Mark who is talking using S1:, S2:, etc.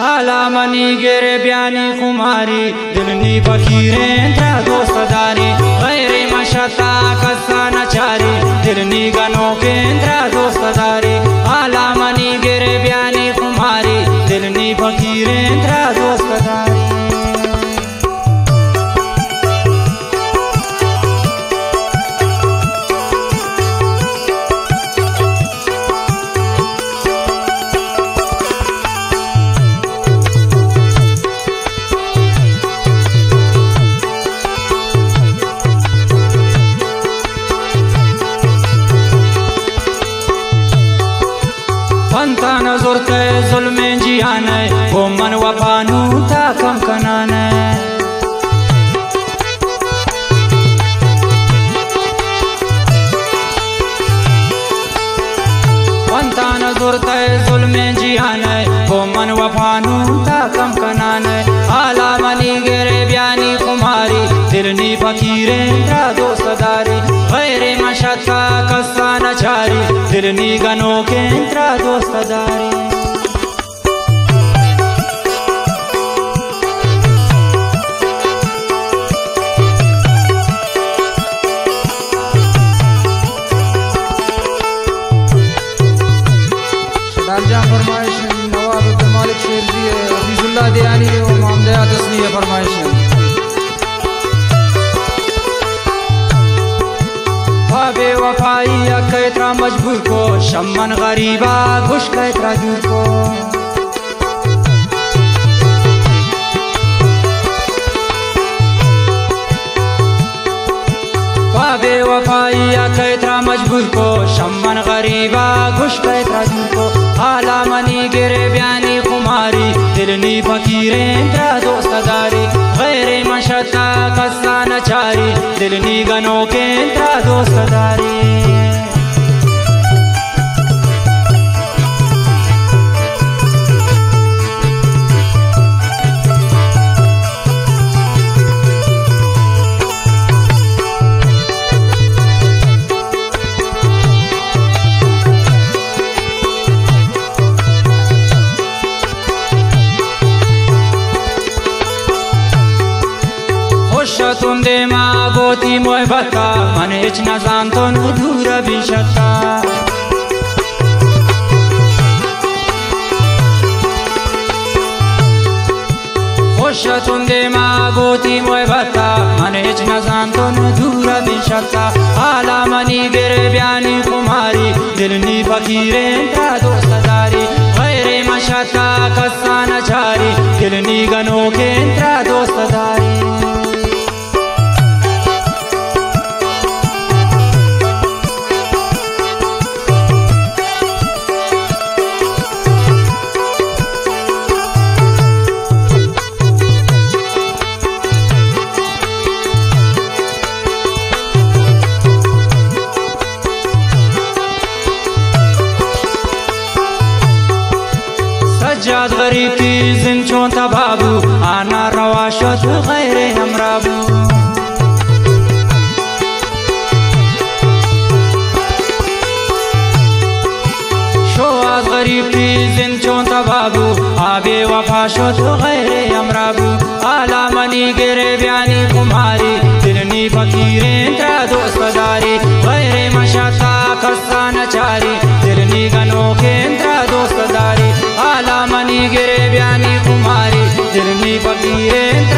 S1: आला मनी गिरे ब्यानी कुमारी दिलनी फकीरें था दोस्तदारी गैरे मशता कसा नचारी दिलनी गनों के था दोस्तदारी आला मनी गिरे ब्यानी कुमारी दिलनी फकीरें था दोस्तदारी पंता नजर के जुल्मे जियाने वो मन वफानू था कम कनाने पंता नजर के जुल्मे जियाने वो मन वफानू था कम कनाने आला मनी गिरे ब्यानी कुमारी दिलनी फकीरें था दोस्तदारी गैरे मशता कसा नचारी दिलनी गनों के इंत्रा दोस्तदारी
S2: शारजा फरमाइश नवाब अब्दुल मालिक शेरजी हफीजुल्लाह दियानी और मोहम्मद तस्नीह फरमाइश
S1: बेवफाई कैतरा मजबूर को शम्मन गरीबा खुश कैतरा दूर को बेवफाई कैतरा मजबूर को शम्मन गरीबा खुश कैतरा दूर को आला मनी गिरे ब्यानी कुमारी दिलनी फकीरें था दोस्तदारी गैरे मशता कसा नचारी दिलनी गनों के था दोस्तदारी तुंदे माँ गोती मोहब्बता मन हिच न जानतो न दूर बिशता खुश तुंदे माँ गोती मोहब्बता मन हिच न जानतो न दूर बिशता आला मनी गिरे ब्यानी कुमारी दिलनी फकीरें था दोस्तदारी गैरे मशता कसा नचारी दिलनी गनों के था दोस्तदारी सज्जाद गरीब की जिंचों तबाबू आना रवाशत गैरे हमराबू शोआद गरीब की जिंचों तबाबू आबे वफाशत गैरे हमराबू आला मनी गिरे ब्यानी कुमारी दिलनी फकीरें था दोस्तदारी गैरे मशता कसा नचारी दिलनी गनों के था दोस्तदारी आला मनी गिरे ब्यानी कुमारी दिलनी फकीरें